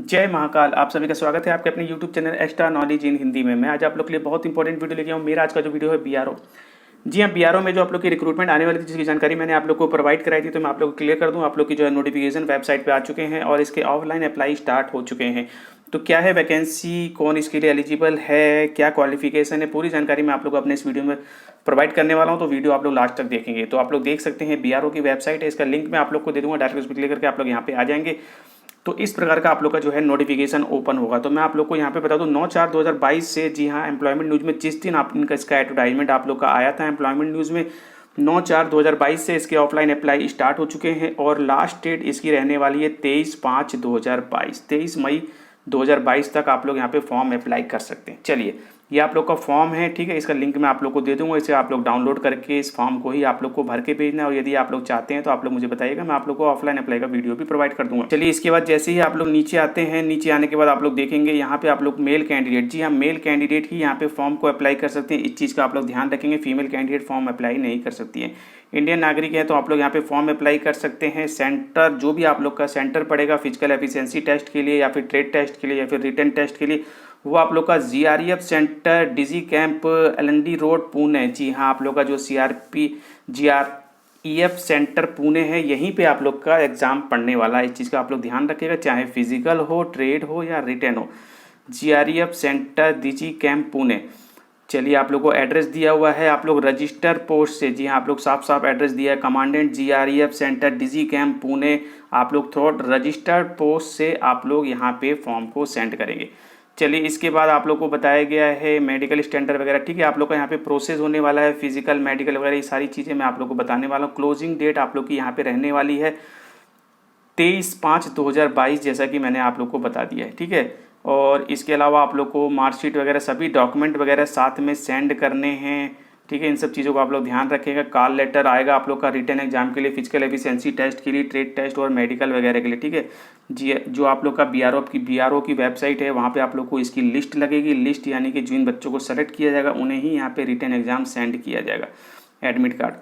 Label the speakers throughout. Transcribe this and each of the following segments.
Speaker 1: जय महाकाल। आप सभी का स्वागत है आपके अपने YouTube channel extra knowledge in Hindi में। मैं आज आप लोग के लिए बहुत इंपॉर्टेंट वीडियो लेके आऊँ। मेरा आज का जो वीडियो है बीआरओ। जी हाँ, बीआरओ में जो आप लोग की रिक्रूटमेंट आने वाली थी, जिसकी जानकारी मैंने आप लोग को प्रोवाइड कराई थी, तो मैं आप लोग को क्लियर कर दूँ। आप लोग की जो है नोटिफिकेशन वेबसाइट पे आ चुके हैं और इसके ऑफलाइन अप्लाई स्टार्ट हो चुके हैं। तो क्या है वैकेंसी, कौन इसके लिए एलिजिबल है, क्या क्वालिफिकेशन है, पूरी जानकारी मैं आप लोग को अपने इस वीडियो में प्रोवाइड करने वाला हूँ। तो वीडियो आप लोग लास्ट तक देखेंगे। तो आप लोग देख सकते हैं बीआरओ की वेबसाइट है, इसका लिंक मैं आप लोग को दे दूँगा। डायरेक्ट उस पर क्लिक करके आप लोग यहाँ पे आ जाएंगे। तो इस प्रकार का आप लोग का जो है नोटिफिकेशन ओपन होगा। तो मैं आप लोग को यहाँ पे बता दूँ 9/4/2022 से, जी हाँ, एम्प्लॉयमेंट न्यूज़ में जिस दिन आप इनका इसका एडवर्टाइजमेंट आप लोग का आया था एम्प्लॉयमेंट न्यूज़ में, 9/4/2022 से इसके ऑफलाइन अप्लाई स्टार्ट हो चुके हैं और लास्ट डेट इसकी रहने वाली है 23/5/2022। 23 मई 2022 तक आप लोग यहाँ पे फॉर्म अप्लाई कर सकते हैं। चलिए, ये आप लोग का फॉर्म है, ठीक है। इसका लिंक मैं आप लोग को दे दूंगा। इसे आप लोग डाउनलोड करके इस फॉर्म को ही आप लोग को भर के भेजना है और यदि आप लोग चाहते हैं तो आप लोग मुझे बताइएगा, मैं आप लोग को ऑफलाइन अप्लाई का वीडियो भी प्रोवाइड कर दूंगा। चलिए, इसके बाद जैसे ही आप लोग नीचे आते हैं, नीचे आने के बाद आप लोग देखेंगे यहाँ पे आप लोग मेल कैंडिडेट, जी हाँ, मेल कैंडिडेट ही यहाँ पे फॉर्म को अप्लाई कर सकते हैं। इस चीज़ का आप लोग ध्यान रखेंगे, फीमेल कैंडिडेट फॉर्म अप्लाई नहीं कर सकती है। इंडियन नागरिक है तो आप लोग यहाँ पे फॉर्म अप्लाई कर सकते हैं। सेंटर, जो भी आप लोग का सेंटर पड़ेगा फिजिकल एफिशिएंसी टेस्ट के लिए या फिर ट्रेड टेस्ट के लिए या फिर रिटन टेस्ट के लिए, वो आप लोग का जीआरईएफ सेंटर डिजी कैंप एलएनडी रोड पुणे। जी हाँ, आप लोग का जो जीआरईएफ सेंटर पुणे है, यहीं पे आप लोग का एग्जाम पढ़ने वाला है। इस चीज़ का आप लोग ध्यान रखिएगा, चाहे फिजिकल हो, ट्रेड हो या रिटन हो। जीआरईएफ सेंटर डिजी कैंप पुणे। चलिए, आप लोग को एड्रेस दिया हुआ है, आप लोग रजिस्टर पोस्ट से, जी हाँ, आप लोग साफ साफ एड्रेस दिया है, कमांडेंट जीआरईएफ सेंटर डिजी कैंप पुणे। आप लोग थोड़ा रजिस्टर्ड पोस्ट से आप लोग यहाँ पे फॉर्म को सेंड करेंगे। चलिए, इसके बाद आप लोग को बताया गया है मेडिकल स्टैंडर्ड वगैरह, ठीक है। आप लोग का यहाँ पे प्रोसेस होने वाला है, फिजिकल मेडिकल वगैरह, ये सारी चीज़ें मैं आप लोग को बताने वाला हूँ। क्लोजिंग डेट आप लोग की यहाँ पे रहने वाली है 23/5/2022, जैसा कि मैंने आप लोग को बता दिया है, ठीक है। और इसके अलावा आप लोग को मार्कशीट वगैरह सभी डॉक्यूमेंट वगैरह साथ में सेंड करने हैं, ठीक है। इन सब चीज़ों को आप लोग ध्यान रखिएगा। कॉल लेटर आएगा आप लोग का रिटन एग्जाम के लिए, फिजिकल एफिशिएंसी टेस्ट के लिए, ट्रेड टेस्ट और मेडिकल वगैरह के लिए, ठीक है। जी, जो आप लोग का बीआरओ की वेबसाइट है, वहाँ पे आप लोग को इसकी लिस्ट लगेगी। लिस्ट यानी कि जिन बच्चों को सेलेक्ट किया जाएगा उन्हें ही यहाँ पे रिटन एग्जाम सेंड किया जाएगा, एडमिट कार्ड,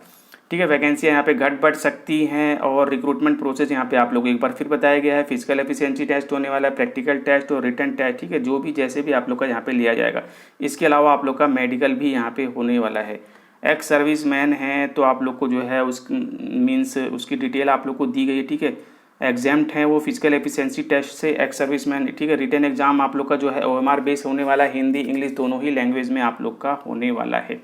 Speaker 1: ठीक है। वैकेंसियाँ यहाँ पे घट बढ़ सकती हैं और रिक्रूटमेंट प्रोसेस यहाँ पे आप लोगों को एक बार फिर बताया गया है। फिजिकल एफिशिएंसी टेस्ट होने वाला है, प्रैक्टिकल टेस्ट और रिटन टेस्ट, ठीक है, जो भी जैसे भी आप लोग का यहाँ पे लिया जाएगा। इसके अलावा आप लोग का मेडिकल भी यहाँ पे होने वाला है। एक्स सर्विस मैन है तो आप लोग को जो है उस मीन्स उसकी डिटेल आप लोग को दी गई है, ठीक है। एग्जाम्ट हैं वो फिजिकल एफिशिएंसी टेस्ट से, एक्स सर्विस मैन, ठीक है। रिटन एग्जाम आप लोग का जो है ओएमआर बेस होने वाला है, हिंदी इंग्लिश दोनों ही लैंग्वेज में आप लोग का होने वाला है।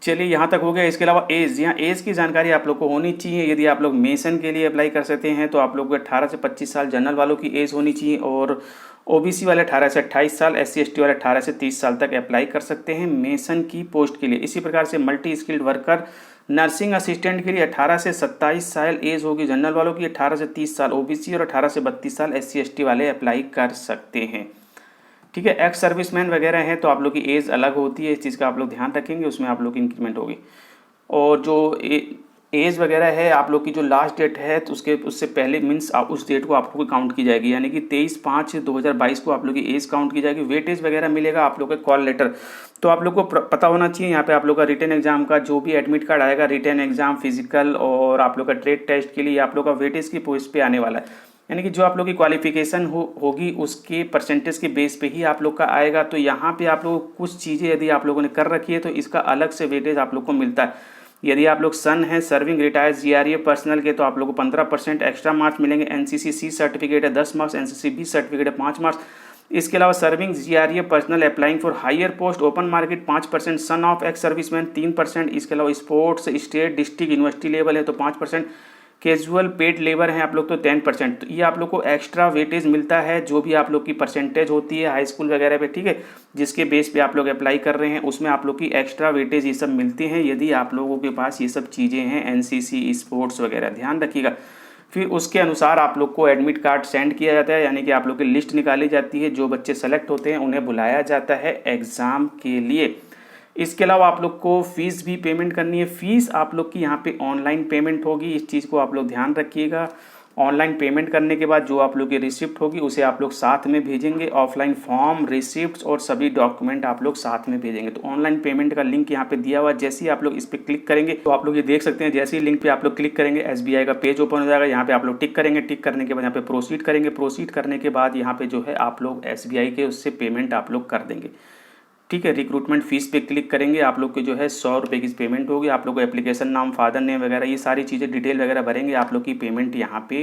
Speaker 1: चलिए, यहाँ तक हो गया। इसके अलावा एज, यहाँ एज की जानकारी आप लोग को होनी चाहिए। यदि आप लोग मेसन के लिए अप्लाई कर सकते हैं तो आप लोग को 18 से 25 साल जनरल वालों की एज होनी चाहिए और ओबीसी वाले 18 से 28 साल, एससी एसटी वाले 18 से 30 साल तक अप्लाई कर सकते हैं मेसन की पोस्ट के लिए। इसी प्रकार से multi skilled worker nursing assistant के लिए 18 से 27 साल एज होगी जनरल वालों की, 18 से 30 साल ओबीसी और 18 से 32 साल एससी एसटी वाले अप्लाई कर सकते हैं, ठीक है। एक्स सर्विसमैन वगैरह हैं तो आप लोग की एज अलग होती है, इस चीज़ का आप लोग ध्यान रखेंगे, उसमें आप लोग की इंक्रीमेंट होगी। और जो एज वगैरह है आप लोग की जो लास्ट डेट है तो उससे पहले मीन्स उस डेट को आप लोग को काउंट की जाएगी, यानी कि 23/5/2022 को आप लोग की एज काउंट की जाएगी। वेटेज वगैरह मिलेगा आप लोग का कॉल लेटर, तो आप लोग को पता होना चाहिए। यहाँ पे आप लोग का रिटन एग्जाम का जो भी एडमिट कार्ड आएगा, रिटन एग्जाम, फिजिकल और आप लोग का ट्रेड टेस्ट के लिए आप लोग का वेटेज की पोस्ट पे आने वाला है, यानी कि जो आप लोग की क्वालिफिकेशन होगी उसके परसेंटेज के बेस पे ही आप लोग का आएगा। तो यहाँ पे आप लोग कुछ चीज़ें यदि आप लोगों ने कर रखी है तो इसका अलग से वेटेज आप लोग को मिलता है। यदि आप लोग सन है, सर्विंग रिटायर्ड जीआरईएफ पर्सनल के, तो आप लोग को 15% एक्स्ट्रा मार्क्स मिलेंगे। एनसीसी सी सर्टिफिकेट है 10 मार्क्स, एनसीसी बी सर्टिफिकेट है 5 मार्क्स। इसके अलावा serving GREF personal applying for higher post open market 5%, son of ex serviceman 3%। इसके अलावा sports state district university level है तो 5%, कैजुअल पेड लेबर हैं आप लोग तो 10%। तो ये आप लोग को एक्स्ट्रा वेटेज मिलता है, जो भी आप लोग की परसेंटेज होती है हाई स्कूल वगैरह पे, ठीक है, जिसके बेस पे आप लोग अप्लाई कर रहे हैं उसमें आप लोग की एक्स्ट्रा वेटेज ये सब मिलते हैं, यदि आप लोगों के पास ये सब चीज़ें हैं, एनसीसी स्पोर्ट्स वगैरह, ध्यान रखिएगा। फिर उसके अनुसार आप लोग को एडमिट कार्ड सेंड किया जाता है, यानी कि आप लोग की लिस्ट निकाली जाती है। जो बच्चे सेलेक्ट होते हैं उन्हें बुलाया जाता है एग्ज़ाम के लिए। इसके अलावा आप लोग को फ़ीस भी पेमेंट करनी है। फ़ीस आप लोग की यहाँ पे ऑनलाइन पेमेंट होगी, इस चीज़ को आप लोग ध्यान रखिएगा। ऑनलाइन पेमेंट करने के बाद जो आप लोग की रिसिप्ट होगी उसे आप लोग साथ में भेजेंगे। ऑफलाइन फॉर्म, रिसिप्ट और सभी डॉक्यूमेंट आप लोग साथ में भेजेंगे। तो ऑनलाइन पेमेंट का लिंक यहाँ पे दिया हुआ है, जैसे ही आप लोग इस पर क्लिक करेंगे तो आप लोग ये देख सकते हैं, जैसे ही लिंक पे आप लोग क्लिक करेंगे SBI का पेज ओपन हो जाएगा। यहाँ पे आप लोग टिक करेंगे, टिक करने के बाद यहाँ पे प्रोसीड करेंगे, प्रोसीड करने के बाद यहाँ पे जो है आप लोग SBI के उससे पेमेंट आप लोग कर देंगे। ठीक है, रिक्रूटमेंट फीस पे क्लिक करेंगे, आप लोग के जो है 100 रुपये की पेमेंट होगी। आप लोग को एप्लीकेशन नाम, फादर नेम वगैरह ये सारी चीज़ें डिटेल वगैरह भरेंगे, आप लोग की पेमेंट यहाँ पे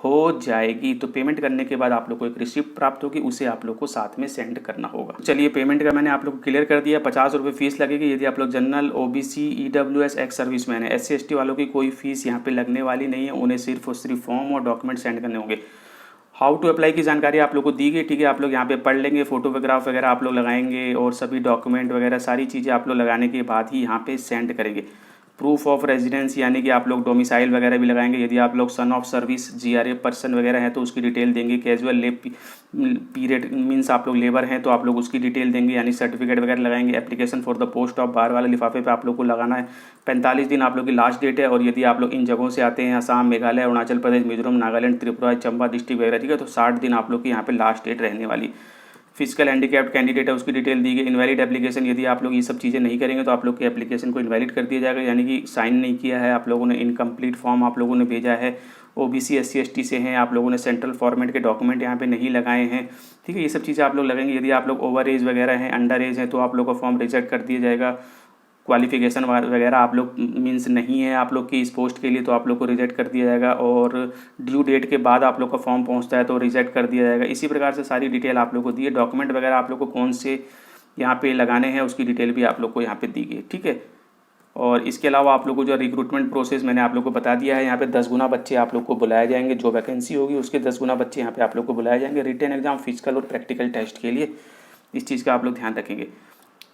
Speaker 1: हो जाएगी। तो पेमेंट करने के बाद आप लोग को एक रिसिप्ट प्राप्त होगी, उसे आप लोग को साथ में सेंड करना होगा। चलिए, पेमेंट का मैंने आप लोग को क्लियर कर दिया। 50 रुपये फीस लगेगी यदि आप लोग general, OBC, EWS, ex serviceman है। SC ST वालों की कोई फीस यहाँ पे लगने वाली नहीं है, उन्हें सिर्फ और सिर्फ फॉर्म और डॉक्यूमेंट सेंड करने होंगे। हाउ टू अप्लाई की जानकारी आप लोग को दी गई। ठीक है, आप लोग यहाँ पे पढ़ लेंगे, फोटोग्राफ वगैरह आप लोग लगाएंगे और सभी डॉक्यूमेंट वगैरह सारी चीज़ें आप लोग लगाने के बाद ही यहाँ पे सेंड करेंगे। प्रूफ ऑफ रेजिडेंस यानी कि आप लोग डोमिसाइल वगैरह भी लगाएंगे। यदि आप लोग son of service GRA person वगैरह हैं तो उसकी डिटेल देंगे। कैजुअल लेब पीरियड मीन्स आप लोग लेबर हैं तो आप लोग उसकी डिटेल देंगे, यानी सर्टिफिकेट वगैरह लगाएंगे। Application for the post of बाहर वाले लिफाफे पे आप लोग को लगाना है। 45 दिन आप लोग की लास्ट डेट है। और यदि आप लोग इन जगहों से आते हैं, असम, मेघालय, अरुणाचल प्रदेश, मिजोरम, नागालैंड, त्रिपुरा, चंबा डिस्ट्रिक्ट वगैरह, ठीक है, तो 60 दिन आप लोग की यहाँ पे लास्ट डेट रहने वाली। फिजिकल हैंडीकैप्ड कैंडिडेट है, उसकी डिटेल दी गई। इनवैलिड एप्लीकेशन, यदि आप लोग ये सब चीज़ें नहीं करेंगे तो आप लोग के एप्लीकेशन को इनवैलिड कर दिया जाएगा, यानी कि साइन नहीं किया है आप लोगों ने, इनकम्प्लीट फॉर्म आप लोगों ने भेजा है। OBC SC ST से हैं, आप लोगों ने सेंट्रल फॉर्मेट के डॉक्यूमेंट यहाँ पे नहीं लगाए हैं। ठीक है, ये सब चीज़ें आप लोग लगेंगे। यदि आप लोग ओवर एज वगैरह हैं, अंडर एज हैं, तो आप लोग का फॉर्म रिजेक्ट कर दिया जाएगा। क्वालिफिकेशन वगैरह आप लोग मीन्स नहीं है आप लोग की इस पोस्ट के लिए, तो आप लोग को रिजेक्ट कर दिया जाएगा। और ड्यू डेट के बाद आप लोग का फॉर्म पहुंचता है तो रिजेक्ट कर दिया जाएगा। इसी प्रकार से सारी डिटेल आप लोग को दी है। डॉक्यूमेंट वगैरह आप लोग को कौन से यहाँ पे लगाने हैं उसकी डिटेल भी आप लोग को यहाँ पे दी गई। ठीक है, और इसके अलावा आप लोग को जो रिक्रूटमेंट प्रोसेस मैंने आप लोग को बता दिया है, यहाँ पे 10 गुना बच्चे आप लोग को बुलाए जाएंगे। जो वैकेंसी होगी उसके 10 गुना बच्चे यहाँ पे आप लोग को बुलाए जाएंगे रिटन एग्जाम, फिजिकल और प्रैक्टिकल टेस्ट के लिए। इस चीज़ का आप लोग ध्यान रखेंगे।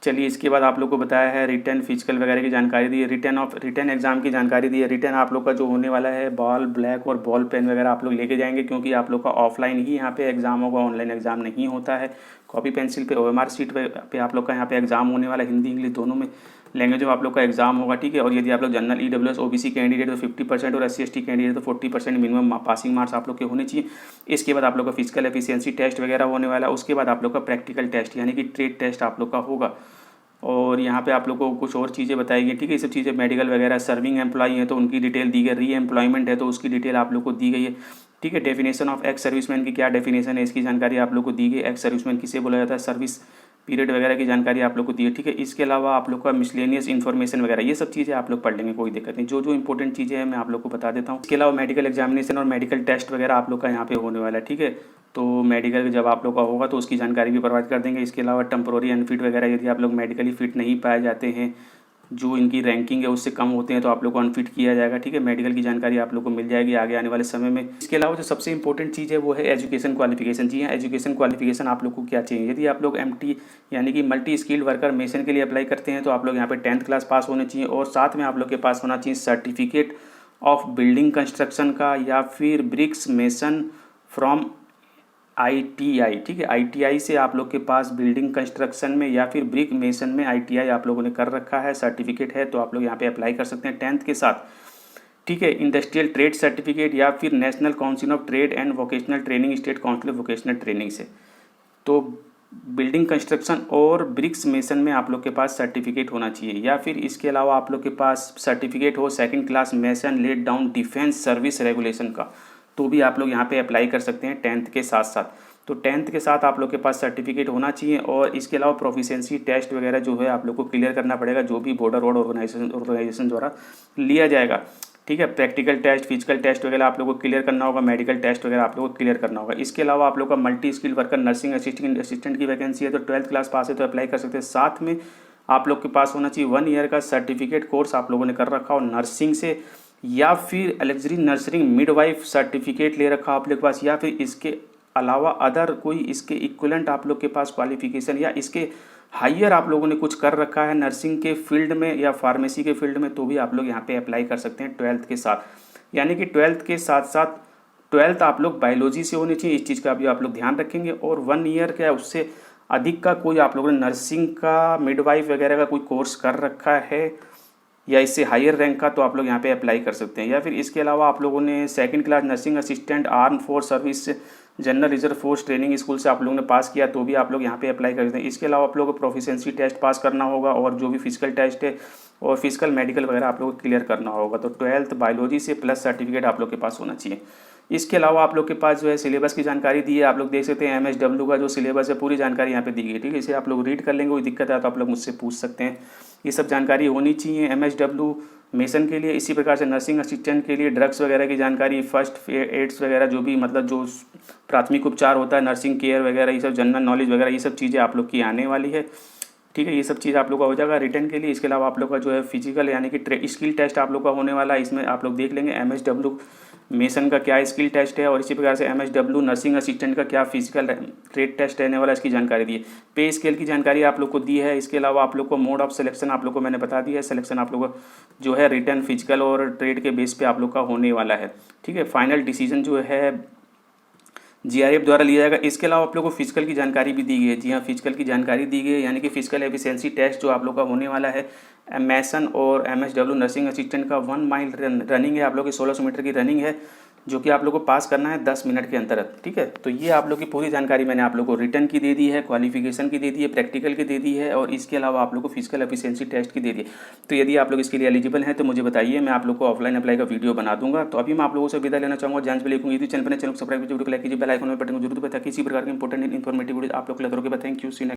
Speaker 1: चलिए, इसके बाद आप लोग को बताया है रिटर्न, फिजिकल वगैरह की जानकारी दी है। रिटर्न एग्जाम की जानकारी दी है। रिटर्न आप लोग का जो होने वाला है, बॉल, ब्लैक और बॉल पेन वगैरह आप लोग लेके जाएंगे, क्योंकि आप लोग का ऑफलाइन ही यहाँ पे एग्जाम होगा, ऑनलाइन एग्जाम नहीं होता है। कॉपी पेंसिल पे OMR शीट पे आप लोग का यहाँ पे एग्जाम होने वाला है, हिंदी इंग्लिश दोनों में लैंग्वेज में आप लोग का एग्जाम होगा। ठीक है, और यदि आप लोग जनरल, EWS, OBC कैंडिडेट तो 50% और SC ST कैंडिडेट तो 40% मिनिमम पासिंग मार्क्स आप लोग के होने चाहिए। इसके बाद आप लोग का फिजिकल एफिशिएंसी टेस्ट वगैरह होने वाला है। उसके बाद आप लोग का प्रैक्टिकल टेस्ट यानी कि ट्रेड टेस्ट आप लोग का होगा। और यहाँ पे आप लोग को कुछ और चीज़ें बताई गई। ठीक है, ये सब चीज़ें मेडिकल वगैरह, सर्विंग एम्प्लॉई है तो उनकी डिटेल दी गई, री एम्प्लॉयमेंट है तो उसकी डिटेल आप लोग को दी गई है। ठीक है, डेफिनेशन ऑफ एक्स सर्विसमैन की क्या डेफिनेशन है इसकी जानकारी आप लोग को दी गई। एक्स सर्विसमैन किसे बोला जाता है, सर्विस पीरियड वगैरह की जानकारी आप लोग को दी है। ठीक है, इसके अलावा आप लोग का मिसलेनियस इन्फॉर्मेशन वगैरह ये सब चीज़ें आप लोग पढ़ लेंगे, कोई दिक्कत नहीं। जो जो इंपॉर्टेंट चीज़ें हैं मैं आप लोग को बता देता हूँ। इसके अलावा मेडिकल एग्जामिनेशन और मेडिकल टेस्ट वगैरह आप लोग का यहाँ पे होने वाला है। ठीक है, तो मेडिकल जब आप लोग का होगा तो उसकी जानकारी भी प्रोवाइड कर देंगे। इसके अलावा टेम्पोररी अनफिट वगैरह, यदि आप लोग मेडिकली फिट नहीं पाए जाते हैं, जो इनकी रैंकिंग है उससे कम होते हैं, तो आप लोग को अनफिट किया जाएगा। ठीक है, मेडिकल की जानकारी आप लोग को मिल जाएगी आगे आने वाले समय में। इसके अलावा जो सबसे इंपॉर्टेंट चीज़ है वो है एजुकेशन क्वालिफिकेशन। जी हाँ, एजुकेशन क्वालिफिकेशन आप लोग को क्या चाहिए। यदि आप लोग MT यानी कि मल्टी स्किल्ड वर्कर मेसन के लिए अप्लाई करते हैं तो आप लोग यहाँ पे 10th क्लास पास होने चाहिए, और साथ में आप लोग के पास होना चाहिए सर्टिफिकेट ऑफ बिल्डिंग कंस्ट्रक्शन का, या फिर ब्रिक्स मेसन फ्रॉम ITI। ठीक है, ITI से आप लोग के पास बिल्डिंग कंस्ट्रक्शन में या फिर ब्रिक मेसन में ITI आप लोगों ने कर रखा है, सर्टिफिकेट है, तो आप लोग यहाँ पे अप्लाई कर सकते हैं 10th के साथ। ठीक है, इंडस्ट्रियल ट्रेड सर्टिफिकेट या फिर national council of trade and vocational training, state council of vocational training से। तो बिल्डिंग कंस्ट्रक्शन और ब्रिक्स मेसन में आप लोग के पास सर्टिफिकेट होना चाहिए, या फिर इसके अलावा आप लोग के पास सर्टिफिकेट हो 2nd class mason laid down defence service regulation का, तो भी आप लोग यहाँ पे अप्लाई कर सकते हैं 10th के साथ साथ। तो 10th के साथ आप लोग के पास सर्टिफिकेट होना चाहिए। और इसके अलावा प्रोफिशिएंसी टेस्ट वगैरह जो है आप लोग को क्लियर करना पड़ेगा, जो भी बॉर्डर रोड ऑर्गेनाइजेशन द्वारा लिया जाएगा। ठीक है, प्रैक्टिकल टेस्ट, फिजिकल टेस्ट वगैरह आप लोग को क्लियर करना होगा, मेडिकल टेस्ट वगैरह आप लोग को क्लियर करना होगा। इसके अलावा आप लोग का multi skill worker nursing assistant की वैकेंसी है, तो 12th क्लास पास है तो अप्लाई कर सकते हैं। साथ में आप लोग के पास होना चाहिए 1 ईयर का सर्टिफिकेट कोर्स आप लोगों ने कर रखा हो नर्सिंग से, या फिर एलेक्जरी नर्सरिंग मिडवाइफ सर्टिफिकेट ले रखा आप लोग के पास, या फिर इसके अलावा अदर कोई इसके इक्विवेलेंट आप लोग के पास क्वालिफिकेशन या इसके हायर आप लोगों ने कुछ कर रखा है नर्सिंग के फील्ड में या फार्मेसी के फील्ड में, तो भी आप लोग यहाँ पे अप्लाई कर सकते हैं 12th के साथ। यानी कि 12th के साथ साथ 12th आप लोग बायोलॉजी से होनी चाहिए, इस चीज़ का भी आप लोग ध्यान रखेंगे। और 1 ईयर का उससे अधिक का कोई आप लोगों ने नर्सिंग का, मिडवाइफ वगैरह का कोई कोर्स कर रखा है, या इससे हायर रैंक का, तो आप लोग यहाँ पे अप्लाई कर सकते हैं। या फिर इसके अलावा आप लोगों ने second class nursing assistant arm force service general reserve force training school से आप लोगों ने पास किया तो भी आप लोग यहाँ पे अप्लाई कर सकते हैं। इसके अलावा आप लोगों को प्रोफिशिएंसी टेस्ट पास करना होगा और जो भी फिजिकल टेस्ट है और फिजिकल मेडिकल वगैरह आप लोग को क्लियर करना होगा। तो 12th बायोलॉजी से प्लस सर्टिफिकेट आप लोग के पास होना चाहिए। इसके अलावा आप लोग के पास जो है सिलेबस की जानकारी दी है, आप लोग देख सकते हैं MSW का जो सिलेबस है पूरी जानकारी यहाँ पे दी गई है, ठीक है। इसे आप लोग रीड कर लेंगे, कोई दिक्कत है तो आप लोग मुझसे पूछ सकते हैं। ये सब जानकारी होनी चाहिए MSW मेसन के लिए। इसी प्रकार से नर्सिंग असिस्टेंट के लिए ड्रग्स वगैरह की जानकारी, फर्स्ट एड्स वगैरह जो भी मतलब जो प्राथमिक उपचार होता है, नर्सिंग केयर वगैरह, ये सब जनरल नॉलेज वगैरह ये सब चीज़ें आप लोग की आने वाली है, ठीक है। ये सब चीज़ आप लोग का हो जाएगा रिटर्न के लिए। इसके अलावा आप लोग का जो है फिजिकल यानी कि स्किल टेस्ट आप लोग का होने वाला है। इसमें आप लोग देख लेंगे MSW मेसन का क्या स्किल टेस्ट है और इसी प्रकार से MSW नर्सिंग असिस्टेंट का क्या फिजिकल ट्रेड टेस्ट रहने वाला है, इसकी जानकारी दी है। पे स्केल की जानकारी आप लोग को दी है। इसके अलावा आप लोग को मोड ऑफ सिलेक्शन आप लोग को मैंने बता दिया है। सिलेक्शन आप लोग को जो है रिटर्न, फिजिकल और ट्रेड के बेस पे आप लोग का होने वाला है, ठीक है। फाइनल डिसीजन जो है GRF द्वारा लिया जाएगा। इसके अलावा आप लोग को फिजिकल की जानकारी भी दी गई है। जी हाँ, फिजिकल की जानकारी दी गई है, यानी कि फिजिकल एफिशिएंसी टेस्ट जो आप लोग का होने वाला है। मेसन और MSW नर्सिंग असिस्टेंट का 1 माइल रनिंग है, आप लोग की 1600 मीटर की रनिंग है, जो कि आप लोग को पास करना है 10 मिनट के अंदर, ठीक है। तो ये आप लोग की पूरी जानकारी मैंने आप लोग को रिटर्न की दे दी है, क्वालिफिकेशन की दे दी है, प्रैक्टिकल की दे दी है और इसके अलावा आप लोग को फिजिकल एफिशिएंसी टेस्ट की दे दी है। तो यदि आप लोग इसके लिए एलिजिबल हैं तो मुझे बताइए, मैं आप लोग को ऑफलाइन अप्लाई का वीडियो बना दूंगा। तो अभी मैं आप लोगों से विदा लेना चाहूँगा, जान पे लिखूंगी। यदि चैनल को सब्सक्राइब कीजिए, वीडियो को लाइक कीजिए, बेल आइकन में बटन को जरूर दबाएं ताकि इसी प्रकार की इंपॉर्टेंट इन्फॉर्मेटिव वीडियो आप लोग के लिए थैंक यू।